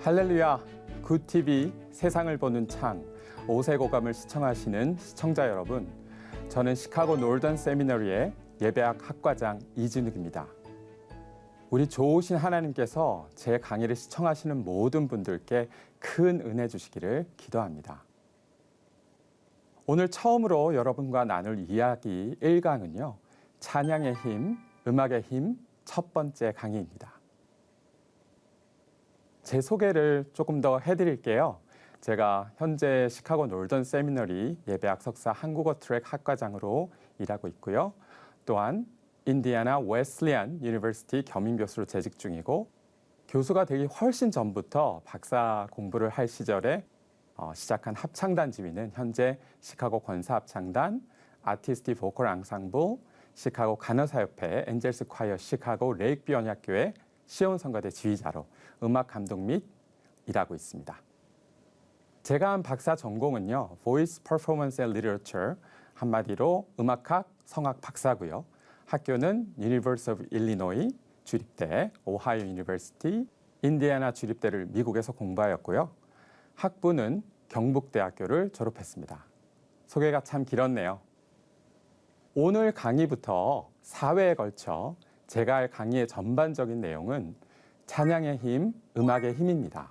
할렐루야, 굿TV 세상을 보는 창, 오세고감을 시청하시는 시청자 여러분, 저는 시카고 놀던 세미너리의 예배학 학과장 이진욱입니다. 우리 좋으신 하나님께서 제 강의를 시청하시는 모든 분들께 큰 은혜 주시기를 기도합니다. 오늘 처음으로 여러분과 나눌 이야기 1강은요, 찬양의 힘, 음악의 힘 첫 번째 강의입니다. 제 소개를 조금 더 해드릴게요. 제가 현재 시카고 놀던 세미너리 예배학 석사 한국어 트랙 학과장으로 일하고 있고요. 또한 인디애나 웨슬리안 유니버시티 겸임 교수로 재직 중이고, 교수가 되기 훨씬 전부터 박사 공부를 할 시절에 시작한 합창단 지휘는 현재 시카고 권사합창단, 아티스티 보컬 앙상블, 시카고 간호사협회, 엔젤스 콰이어 시카고 레이크뷰 언약교회 시온 성가대 지휘자로 음악 감독 및 일하고 있습니다. 제가 한 박사 전공은요, Voice Performance and Literature, 한마디로 음악학, 성악 박사고요. 학교는 University of Illinois 주립대, 오하이오 유니버시티, 인디애나 주립대를 미국에서 공부하였고요. 학부는 경북대학교를 졸업했습니다. 소개가 참 길었네요. 오늘 강의부터 4회에 걸쳐 제가 할 강의의 전반적인 내용은 찬양의 힘, 음악의 힘입니다.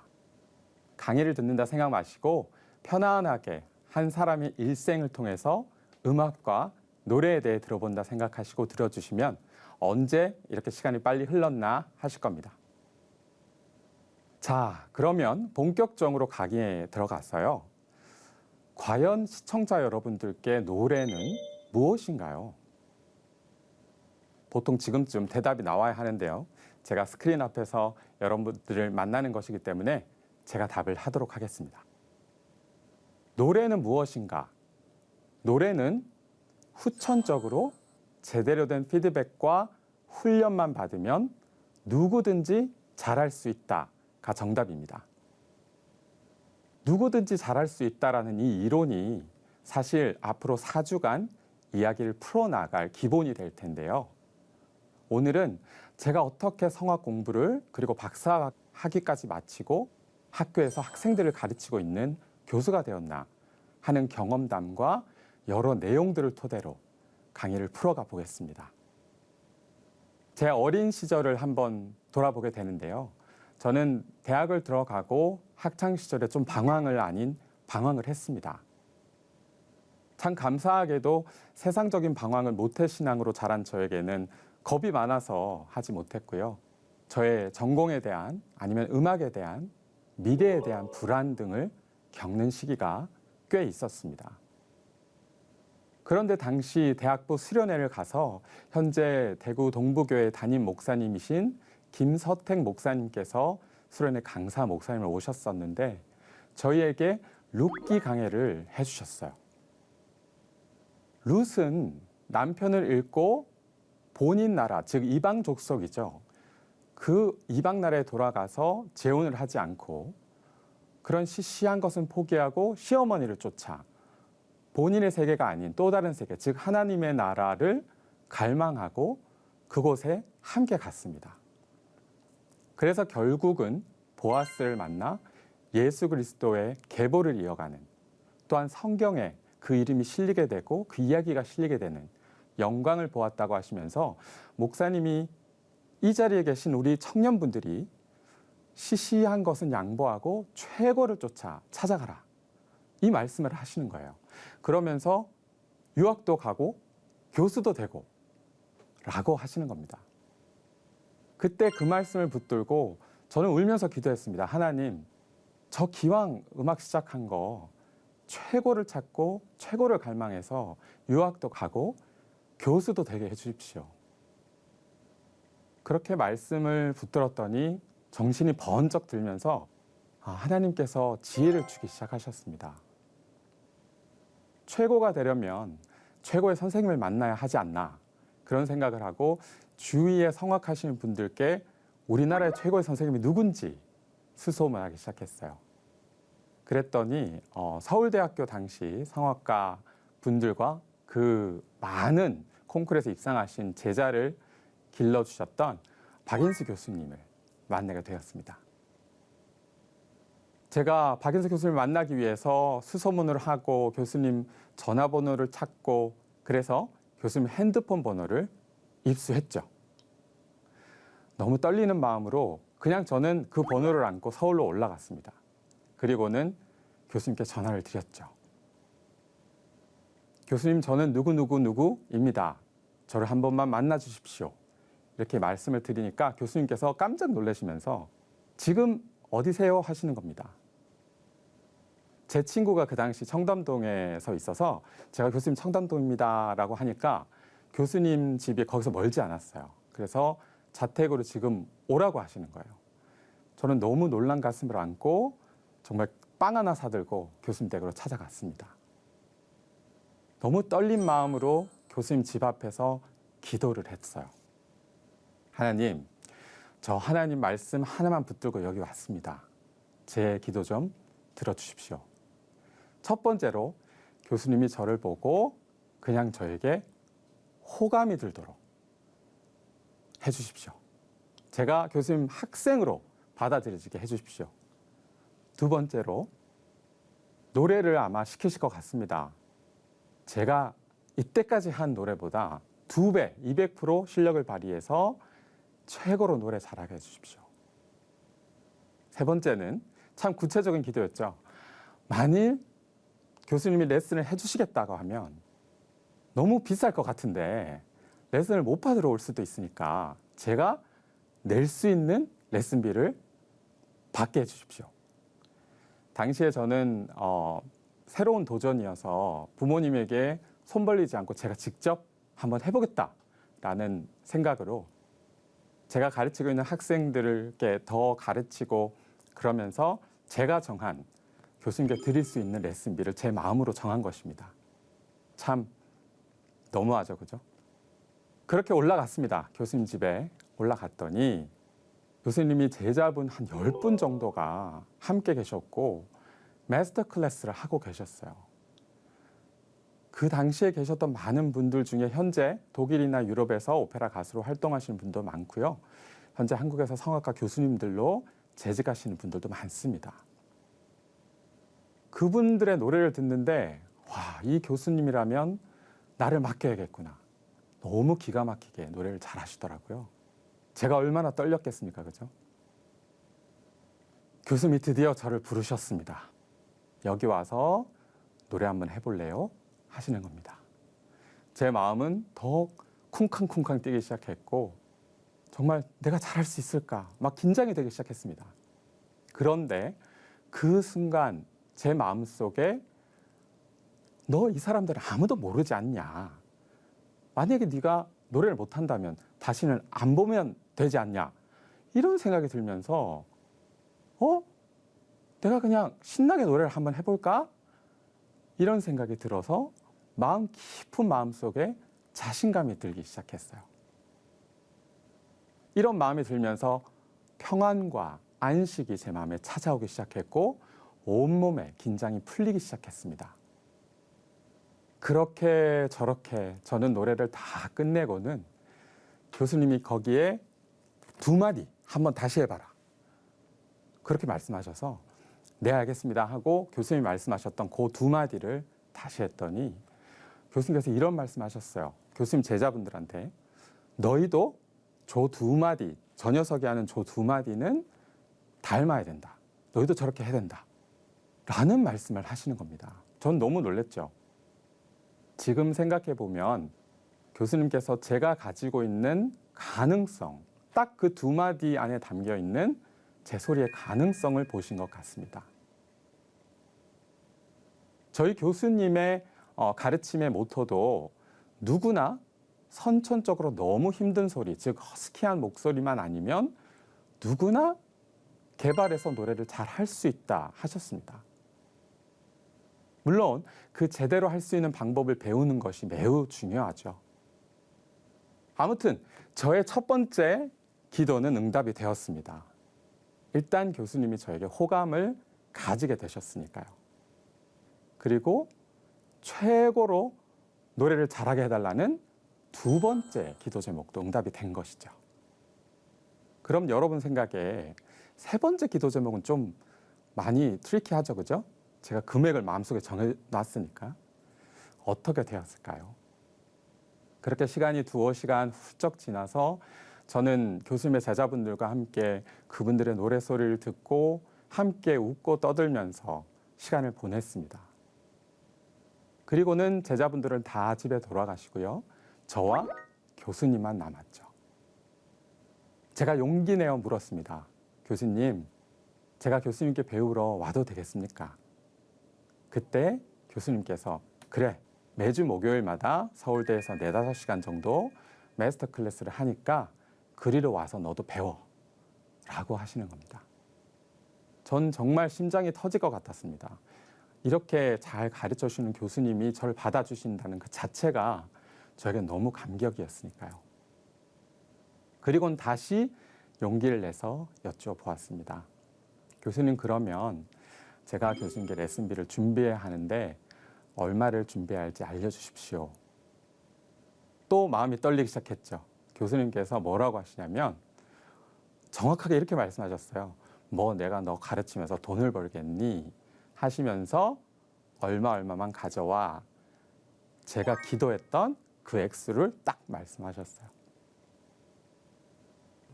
강의를 듣는다 생각 마시고 편안하게 한 사람의 일생을 통해서 음악과 노래에 대해 들어본다 생각하시고 들어주시면 언제 이렇게 시간이 빨리 흘렀나 하실 겁니다. 자, 그러면 본격적으로 강의에 들어가서요. 과연 시청자 여러분들께 노래는 무엇인가요? 보통 지금쯤 대답이 나와야 하는데요. 제가 스크린 앞에서 여러분들을 만나는 것이기 때문에 제가 답을 하도록 하겠습니다. 노래는 무엇인가? 노래는 후천적으로 제대로 된 피드백과 훈련만 받으면 누구든지 잘할 수 있다가 정답입니다. 누구든지 잘할 수 있다라는 이 이론이 사실 앞으로 4주간 이야기를 풀어나갈 기본이 될 텐데요. 오늘은 제가 어떻게 성악 공부를 그리고 박사 학위까지 마치고 학교에서 학생들을 가르치고 있는 교수가 되었나 하는 경험담과 여러 내용들을 토대로 강의를 풀어가 보겠습니다. 제 어린 시절을 한번 돌아보게 되는데요. 저는 대학을 들어가고 학창 시절에 좀 방황을 아닌 방황을 했습니다. 참 감사하게도 세상적인 방황을 모태신앙으로 자란 저에게는 겁이 많아서 하지 못했고요. 저의 전공에 대한 아니면 음악에 대한 미래에 대한 불안 등을 겪는 시기가 꽤 있었습니다. 그런데 당시 대학부 수련회를 가서 현재 대구 동부교회 담임 목사님이신 김서택 목사님께서 수련회 강사 목사님을 오셨었는데 저희에게 룻기 강해를 해주셨어요. 룻은 남편을 잃고 본인 나라, 즉 이방 족속이죠. 그 이방 나라에 돌아가서 재혼을 하지 않고 그런 시시한 것은 포기하고 시어머니를 쫓아 본인의 세계가 아닌 또 다른 세계, 즉 하나님의 나라를 갈망하고 그곳에 함께 갔습니다. 그래서 결국은 보아스를 만나 예수 그리스도의 계보를 이어가는, 또한 성경에 그 이름이 실리게 되고 그 이야기가 실리게 되는 영광을 보았다고 하시면서 목사님이 이 자리에 계신 우리 청년분들이 시시한 것은 양보하고 최고를 쫓아 찾아가라, 이 말씀을 하시는 거예요. 그러면서 유학도 가고 교수도 되고 라고 하시는 겁니다. 그때 그 말씀을 붙들고 저는 울면서 기도했습니다. 하나님, 저 기왕 음악 시작한 거 최고를 찾고 최고를 갈망해서 유학도 가고 교수도 되게 해주십시오. 그렇게 말씀을 붙들었더니 정신이 번쩍 들면서 하나님께서 지혜를 주기 시작하셨습니다. 최고가 되려면 최고의 선생님을 만나야 하지 않나, 그런 생각을 하고 주위에 성악하시는 분들께 우리나라의 최고의 선생님이 누군지 수소문하기 시작했어요. 그랬더니 서울대학교 당시 성악가 분들과 그 많은 콩쿠르에서 입상하신 제자를 길러주셨던 박인수 교수님을 만나게 되었습니다. 제가 박인서 교수님을 만나기 위해서 수소문을 하고 교수님 전화번호를 찾고 그래서 교수님 핸드폰 번호를 입수했죠. 너무 떨리는 마음으로 그냥 저는 그 번호를 안고 서울로 올라갔습니다. 그리고는 교수님께 전화를 드렸죠. 교수님, 저는 누구입니다. 저를 한 번만 만나 주십시오. 이렇게 말씀을 드리니까 교수님께서 깜짝 놀라시면서 지금 어디세요? 하시는 겁니다. 제 친구가 그 당시 청담동에서 있어서 제가 교수님 청담동입니다 라고 하니까 교수님 집이 거기서 멀지 않았어요. 그래서 자택으로 지금 오라고 하시는 거예요. 저는 너무 놀란 가슴을 안고 정말 빵 하나 사들고 교수님 댁으로 찾아갔습니다. 너무 떨린 마음으로 교수님 집 앞에서 기도를 했어요. 하나님, 저 하나님 말씀 하나만 붙들고 여기 왔습니다. 제 기도 좀 들어주십시오. 첫 번째로 교수님이 저를 보고 그냥 저에게 호감이 들도록 해주십시오. 제가 교수님 학생으로 받아들여지게 해주십시오. 두 번째로 노래를 아마 시키실 것 같습니다. 제가 이때까지 한 노래보다 2배, 200% 실력을 발휘해서 최고로 노래 잘하게 해주십시오. 세 번째는 참 구체적인 기도였죠. 만일 교수님이 레슨을 해주시겠다고 하면 너무 비쌀 것 같은데 레슨을 못 받으러 올 수도 있으니까 제가 낼 수 있는 레슨비를 받게 해주십시오. 당시에 저는 새로운 도전이어서 부모님에게 손 벌리지 않고 제가 직접 한번 해보겠다라는 생각으로 제가 가르치고 있는 학생들께 더 가르치고 그러면서 제가 정한 교수님께 드릴 수 있는 레슨비를 제 마음으로 정한 것입니다. 참 너무하죠, 그죠? 그렇게 올라갔습니다. 교수님 집에 올라갔더니 교수님이 제자분 한 10분 정도가 함께 계셨고 마스터 클래스를 하고 계셨어요. 그 당시에 계셨던 많은 분들 중에 현재 독일이나 유럽에서 오페라 가수로 활동하시는 분도 많고요. 현재 한국에서 성악가 교수님들로 재직하시는 분들도 많습니다. 그분들의 노래를 듣는데 와, 이 교수님이라면 나를 맡겨야겠구나. 너무 기가 막히게 노래를 잘 하시더라고요. 제가 얼마나 떨렸겠습니까, 그죠? 교수님이 드디어 저를 부르셨습니다. 여기 와서 노래 한번 해볼래요? 하시는 겁니다. 제 마음은 더 쿵쾅쿵쾅 뛰기 시작했고 정말 내가 잘할 수 있을까? 막 긴장이 되기 시작했습니다. 그런데 그 순간 제 마음속에 너 이 사람들은 아무도 모르지 않냐? 만약에 네가 노래를 못한다면 다시는 안 보면 되지 않냐? 이런 생각이 들면서 내가 그냥 신나게 노래를 한번 해볼까? 이런 생각이 들어서 마음 깊은 마음속에 자신감이 들기 시작했어요. 이런 마음이 들면서 평안과 안식이 제 마음에 찾아오기 시작했고 온몸에 긴장이 풀리기 시작했습니다. 그렇게 저렇게 저는 노래를 다 끝내고는 교수님이 거기에 2마디 한번 다시 해봐라. 그렇게 말씀하셔서 네, 알겠습니다 하고 교수님이 말씀하셨던 그 2마디를 다시 했더니 교수님께서 이런 말씀하셨어요. 교수님 제자분들한테 너희도 저 2마디, 저 녀석이 하는 저 2마디는 닮아야 된다. 너희도 저렇게 해야 된다. 라는 말씀을 하시는 겁니다. 전 너무 놀랐죠. 지금 생각해 보면 교수님께서 제가 가지고 있는 가능성, 딱 그 2마디 안에 담겨 있는 제 소리의 가능성을 보신 것 같습니다. 저희 교수님의 가르침의 모토도 누구나 선천적으로 너무 힘든 소리, 즉 허스키한 목소리만 아니면 누구나 개발해서 노래를 잘 할 수 있다 하셨습니다. 물론 그 제대로 할 수 있는 방법을 배우는 것이 매우 중요하죠. 아무튼 저의 첫 번째 기도는 응답이 되었습니다. 일단 교수님이 저에게 호감을 가지게 되셨으니까요. 그리고 최고로 노래를 잘하게 해달라는 2번째 기도 제목도 응답이 된 것이죠. 그럼 여러분 생각에 3번째 기도 제목은 좀 많이 트리키하죠, 그죠? 제가 금액을 마음속에 정해놨으니까. 어떻게 되었을까요? 그렇게 시간이 2-5시간 훌쩍 지나서 저는 교수님의 제자분들과 함께 그분들의 노래소리를 듣고 함께 웃고 떠들면서 시간을 보냈습니다. 그리고는 제자분들은 다 집에 돌아가시고요. 저와 교수님만 남았죠. 제가 용기 내어 물었습니다. 교수님, 제가 교수님께 배우러 와도 되겠습니까? 그때 교수님께서 그래, 매주 목요일마다 서울대에서 4-5시간 정도 마스터 클래스를 하니까 그리로 와서 너도 배워 라고 하시는 겁니다. 전 정말 심장이 터질 것 같았습니다. 이렇게 잘 가르쳐 주시는 교수님이 저를 받아주신다는 그 자체가 저에게 너무 감격이었으니까요. 그리고는 다시 용기를 내서 여쭤보았습니다. 교수님, 그러면 제가 교수님께 레슨비를 준비해야 하는데 얼마를 준비해야 할지 알려주십시오. 또 마음이 떨리기 시작했죠. 교수님께서 뭐라고 하시냐면 정확하게 이렇게 말씀하셨어요. 뭐 내가 너 가르치면서 돈을 벌겠니? 하시면서 얼마만 가져와. 제가 기도했던 그 액수를 딱 말씀하셨어요.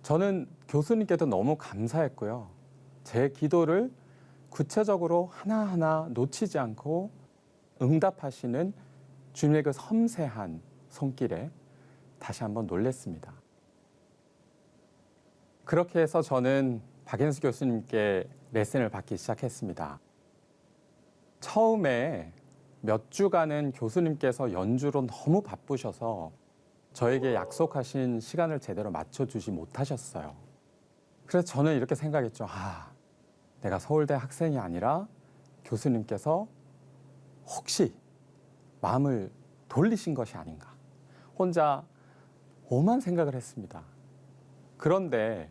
저는 교수님께도 너무 감사했고요. 제 기도를 구체적으로 하나하나 놓치지 않고 응답하시는 주님의 그 섬세한 손길에 다시 한번 놀랐습니다. 그렇게 해서 저는 박현수 교수님께 레슨을 받기 시작했습니다. 처음에 몇 주간은 교수님께서 연주로 너무 바쁘셔서 저에게 약속하신 시간을 제대로 맞춰주지 못하셨어요. 그래서 저는 이렇게 생각했죠. 내가 서울대 학생이 아니라 교수님께서 혹시 마음을 돌리신 것이 아닌가. 혼자 오만 생각을 했습니다. 그런데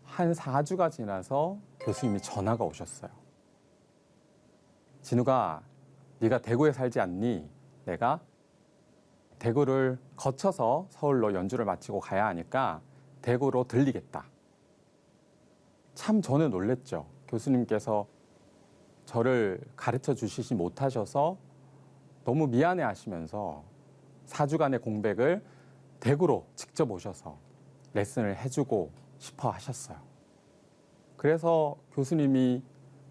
한 4주가 지나서 교수님이 전화가 오셨어요. 진우가 네가 대구에 살지 않니? 내가 대구를 거쳐서 서울로 연주를 마치고 가야 하니까 대구로 들리겠다. 참 저는 놀랬죠. 교수님께서 저를 가르쳐 주시지 못하셔서 너무 미안해 하시면서 4주간의 공백을 대구로 직접 오셔서 레슨을 해주고 싶어 하셨어요. 그래서 교수님이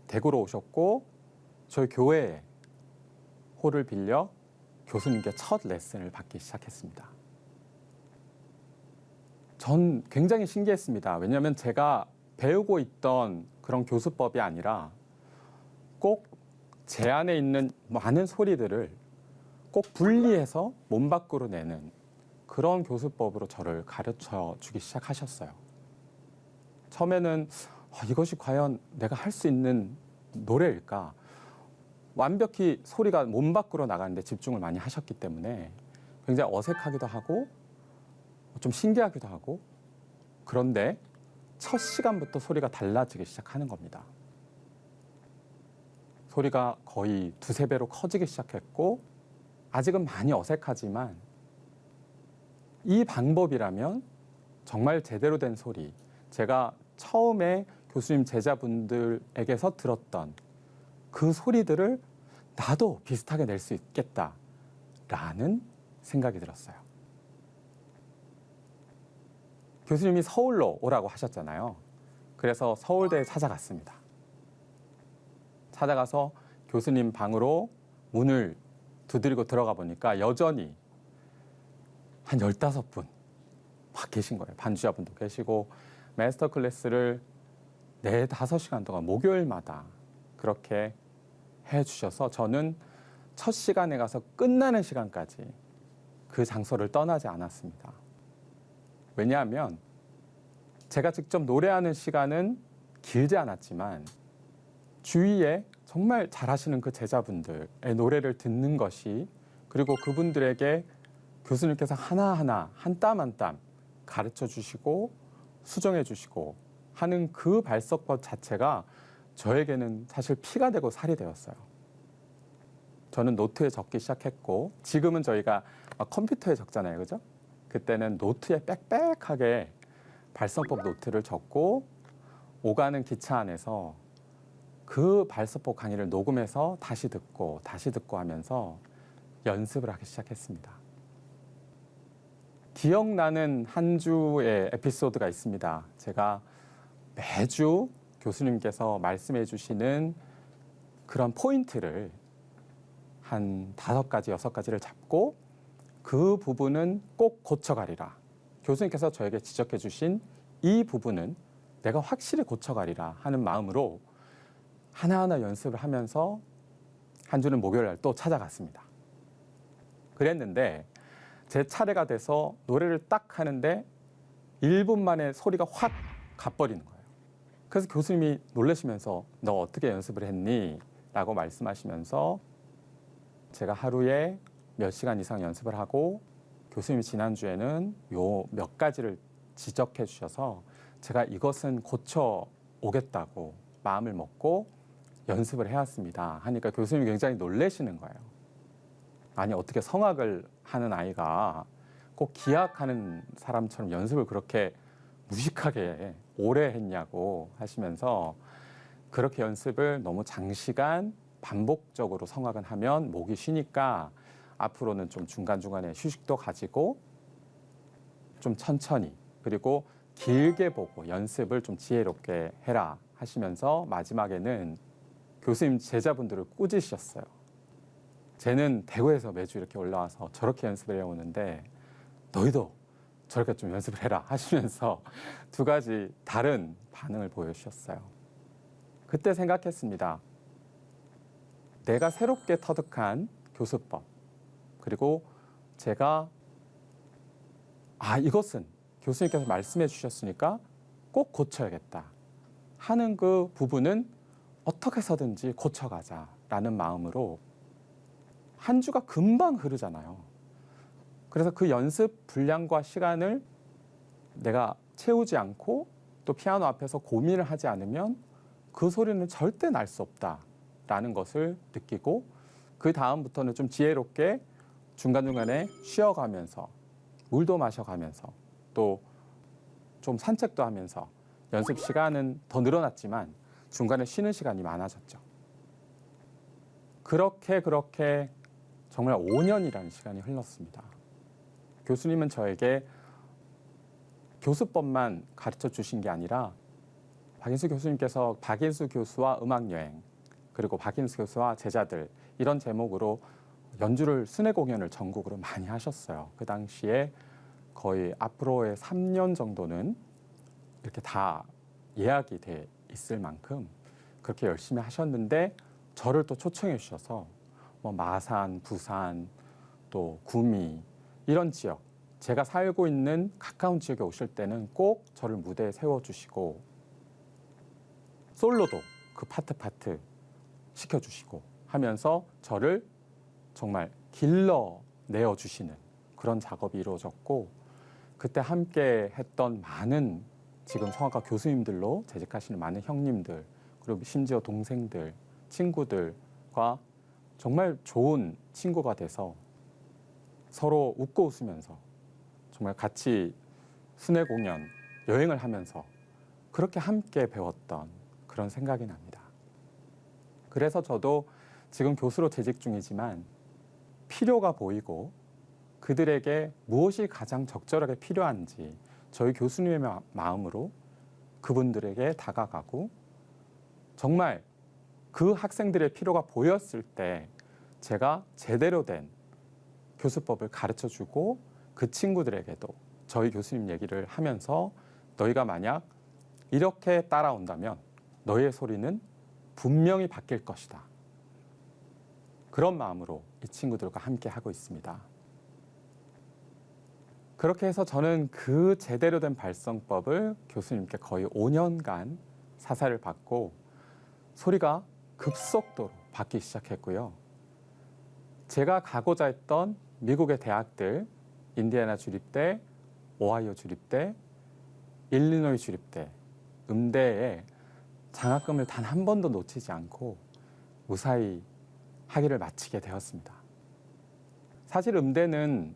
대구로 오셨고 저희 교회에 홀을 빌려 교수님께 첫 레슨을 받기 시작했습니다. 전 굉장히 신기했습니다. 왜냐하면 제가 배우고 있던 그런 교수법이 아니라 꼭 제 안에 있는 많은 소리들을 꼭 분리해서 몸 밖으로 내는 그런 교수법으로 저를 가르쳐 주기 시작하셨어요. 처음에는 이것이 과연 내가 할 수 있는 노래일까? 완벽히 소리가 몸 밖으로 나가는데 집중을 많이 하셨기 때문에 굉장히 어색하기도 하고 좀 신기하기도 하고, 그런데 첫 시간부터 소리가 달라지기 시작하는 겁니다. 소리가 거의 2-3배로 커지기 시작했고 아직은 많이 어색하지만 이 방법이라면 정말 제대로 된 소리, 제가 처음에 교수님 제자분들에게서 들었던 그 소리들을 나도 비슷하게 낼 수 있겠다라는 생각이 들었어요. 교수님이 서울로 오라고 하셨잖아요. 그래서 서울대에 찾아갔습니다. 찾아가서 교수님 방으로 문을 두드리고 들어가 보니까 여전히 한 15분 막 계신 거예요. 반주자분도 계시고 마스터 클래스를 4-5시간 동안 목요일마다 그렇게 해주셔서 저는 첫 시간에 가서 끝나는 시간까지 그 장소를 떠나지 않았습니다. 왜냐하면 제가 직접 노래하는 시간은 길지 않았지만 주위에 정말 잘하시는 그 제자분들의 노래를 듣는 것이, 그리고 그분들에게 교수님께서 하나하나 한 땀 한 땀 가르쳐 주시고 수정해 주시고 하는 그 발석법 자체가 저에게는 사실 피가 되고 살이 되었어요. 저는 노트에 적기 시작했고, 지금은 저희가 컴퓨터에 적잖아요, 그죠? 그때는 노트에 빽빽하게 발성법 노트를 적고 오가는 기차 안에서 그 발서법 강의를 녹음해서 다시 듣고 하면서 연습을 하기 시작했습니다. 기억나는 한 주의 에피소드가 있습니다. 제가 매주 교수님께서 말씀해 주시는 그런 포인트를 한 5가지, 6가지를 잡고 그 부분은 꼭 고쳐가리라. 교수님께서 저에게 지적해 주신 이 부분은 내가 확실히 고쳐가리라 하는 마음으로 하나하나 연습을 하면서 한 주는 목요일 날 또 찾아갔습니다. 그랬는데 제 차례가 돼서 노래를 딱 하는데 1분 만에 소리가 확 가버리는 거예요. 그래서 교수님이 놀라시면서 너 어떻게 연습을 했니? 라고 말씀하시면서 제가 하루에 몇 시간 이상 연습을 하고 교수님이 지난주에는 요 몇 가지를 지적해 주셔서 제가 이것은 고쳐 오겠다고 마음을 먹고 연습을 해왔습니다. 하니까 교수님이 굉장히 놀라시는 거예요. 아니 어떻게 성악을 하는 아이가 꼭 기악하는 사람처럼 연습을 그렇게 무식하게 오래 했냐고 하시면서 그렇게 연습을 너무 장시간 반복적으로 성악은 하면 목이 쉬니까 앞으로는 좀 중간중간에 휴식도 가지고 좀 천천히 그리고 길게 보고 연습을 좀 지혜롭게 해라 하시면서 마지막에는 교수님 제자분들을 꾸짖으셨어요. 쟤는 대구에서 매주 이렇게 올라와서 저렇게 연습을 해오는데 너희도 저렇게 좀 연습을 해라 하시면서 2가지 다른 반응을 보여주셨어요. 그때 생각했습니다. 내가 새롭게 터득한 교수법 그리고 제가 이것은 교수님께서 말씀해 주셨으니까 꼭 고쳐야겠다 하는 그 부분은 어떻게 해서든지 고쳐가자라는 마음으로 한 주가 금방 흐르잖아요. 그래서 그 연습 분량과 시간을 내가 채우지 않고 또 피아노 앞에서 고민을 하지 않으면 그 소리는 절대 날 수 없다라는 것을 느끼고 그 다음부터는 좀 지혜롭게 중간중간에 쉬어가면서 물도 마셔가면서 또 좀 산책도 하면서 연습 시간은 더 늘어났지만 중간에 쉬는 시간이 많아졌죠. 그렇게 정말 5년이라는 시간이 흘렀습니다. 교수님은 저에게 교수법만 가르쳐 주신 게 아니라 박인수 교수님께서 박인수 교수와 음악여행 그리고 박인수 교수와 제자들 이런 제목으로 연주를 순회 공연을 전국으로 많이 하셨어요. 그 당시에 거의 앞으로의 3년 정도는 이렇게 다 예약이 돼 있을 만큼 그렇게 열심히 하셨는데 저를 또 초청해 주셔서 뭐 마산, 부산, 또 구미 이런 지역 제가 살고 있는 가까운 지역에 오실 때는 꼭 저를 무대에 세워주시고 솔로도 그 파트 시켜주시고 하면서 저를 정말 길러내어 주시는 그런 작업이 이루어졌고 그때 함께 했던 많은 지금 성악가 교수님들로 재직하시는 많은 형님들 그리고 심지어 동생들, 친구들과 정말 좋은 친구가 돼서 서로 웃고 웃으면서 정말 같이 순회 공연, 여행을 하면서 그렇게 함께 배웠던 그런 생각이 납니다. 그래서 저도 지금 교수로 재직 중이지만 필요가 보이고 그들에게 무엇이 가장 적절하게 필요한지 저희 교수님의 마음으로 그분들에게 다가가고 정말 그 학생들의 필요가 보였을 때 제가 제대로 된 교수법을 가르쳐주고 그 친구들에게도 저희 교수님 얘기를 하면서 너희가 만약 이렇게 따라온다면 너희의 소리는 분명히 바뀔 것이다. 그런 마음으로 이 친구들과 함께 하고 있습니다. 그렇게 해서 저는 그 제대로 된 발성법을 교수님께 거의 5년간 사사를 받고 소리가 급속도로 바뀌기 시작했고요. 제가 가고자 했던 미국의 대학들, 인디애나 주립대, 오하이오 주립대, 일리노이 주립대, 음대에 장학금을 단 한 번도 놓치지 않고 무사히 학위를 마치게 되었습니다. 사실 음대는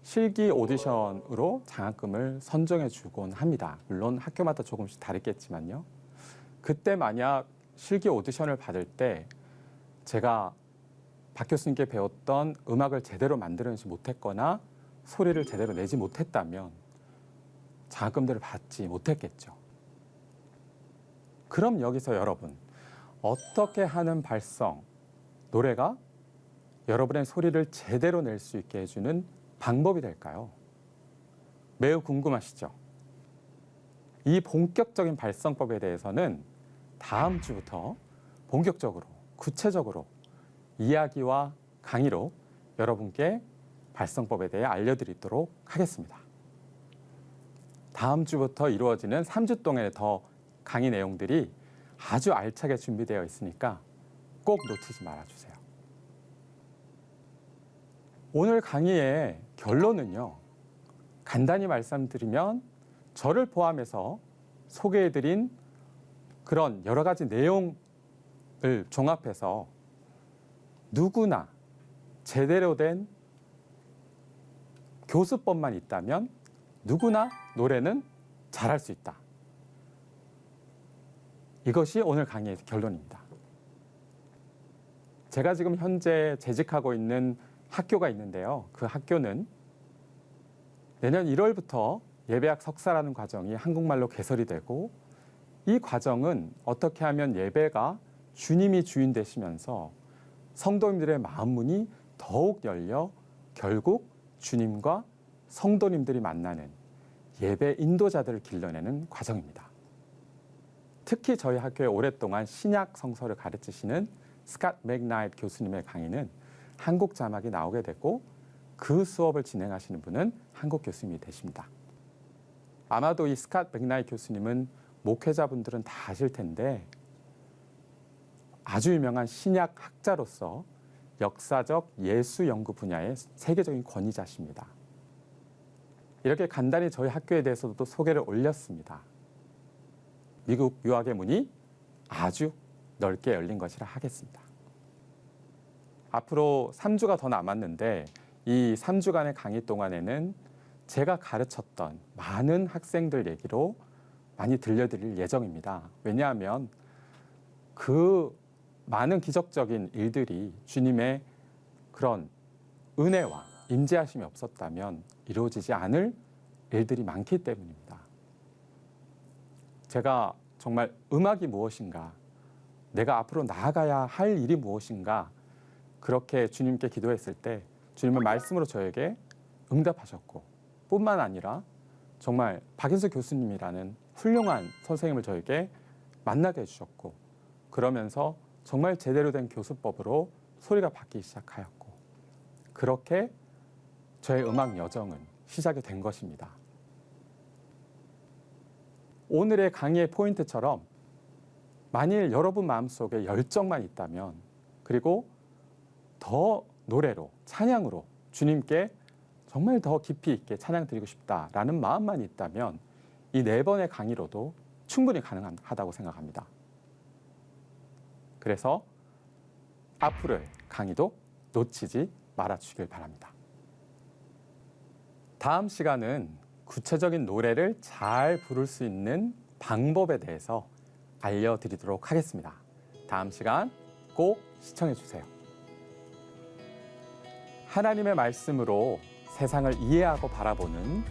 실기 오디션으로 장학금을 선정해 주곤 합니다. 물론 학교마다 조금씩 다르겠지만요. 그때 만약 실기 오디션을 받을 때 제가 박 교수님께 배웠던 음악을 제대로 만들어내지 못했거나 소리를 제대로 내지 못했다면 장학금들을 받지 못했겠죠. 그럼 여기서 여러분, 어떻게 하는 발성, 노래가 여러분의 소리를 제대로 낼 수 있게 해주는 방법이 될까요? 매우 궁금하시죠? 이 본격적인 발성법에 대해서는 다음 주부터 본격적으로, 구체적으로 이야기와 강의로 여러분께 발성법에 대해 알려드리도록 하겠습니다. 다음 주부터 이루어지는 3주 동안의 더 강의 내용들이 아주 알차게 준비되어 있으니까 꼭 놓치지 말아주세요. 오늘 강의의 결론은요, 간단히 말씀드리면 저를 포함해서 소개해드린 그런 여러 가지 내용을 종합해서 누구나 제대로 된 교수법만 있다면 누구나 노래는 잘할 수 있다. 이것이 오늘 강의의 결론입니다. 제가 지금 현재 재직하고 있는 학교가 있는데요. 그 학교는 내년 1월부터 예배학 석사라는 과정이 한국말로 개설이 되고, 이 과정은 어떻게 하면 예배가 주님이 주인 되시면서 성도님들의 마음 문이 더욱 열려 결국 주님과 성도님들이 만나는 예배 인도자들을 길러내는 과정입니다. 특히 저희 학교에 오랫동안 신약 성서를 가르치시는 스캇 맥나이트 교수님의 강의는 한국 자막이 나오게 되고, 그 수업을 진행하시는 분은 한국 교수님이 되십니다. 아마도 이 스캇 맥나이트 교수님은 목회자분들은 다 아실 텐데 아주 유명한 신약 학자로서 역사적 예수 연구 분야의 세계적인 권위자십니다. 이렇게 간단히 저희 학교에 대해서도 소개를 올렸습니다. 미국 유학의 문이 아주 넓게 열린 것이라 하겠습니다. 앞으로 3주가 더 남았는데 이 3주간의 강의 동안에는 제가 가르쳤던 많은 학생들 얘기로 많이 들려드릴 예정입니다. 왜냐하면 그 많은 기적적인 일들이 주님의 그런 은혜와 임재하심이 없었다면 이루어지지 않을 일들이 많기 때문입니다. 제가 정말 음악이 무엇인가, 내가 앞으로 나아가야 할 일이 무엇인가, 그렇게 주님께 기도했을 때 주님은 말씀으로 저에게 응답하셨고, 뿐만 아니라 정말 박인수 교수님이라는 훌륭한 선생님을 저에게 만나게 해주셨고, 그러면서 정말 제대로 된 교수법으로 소리가 바뀌기 시작하였고, 그렇게 저의 음악 여정은 시작이 된 것입니다. 오늘의 강의의 포인트처럼 만일 여러분 마음속에 열정만 있다면, 그리고 더 노래로, 찬양으로 주님께 정말 더 깊이 있게 찬양 드리고 싶다라는 마음만 있다면 이 4번의 강의로도 충분히 가능하다고 생각합니다. 그래서 앞으로의 강의도 놓치지 말아주시길 바랍니다. 다음 시간은 구체적인 노래를 잘 부를 수 있는 방법에 대해서 알려드리도록 하겠습니다. 다음 시간 꼭 시청해 주세요. 하나님의 말씀으로 세상을 이해하고 바라보는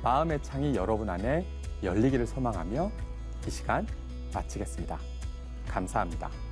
마음의 창이 여러분 안에 열리기를 소망하며 이 시간 마치겠습니다. 감사합니다.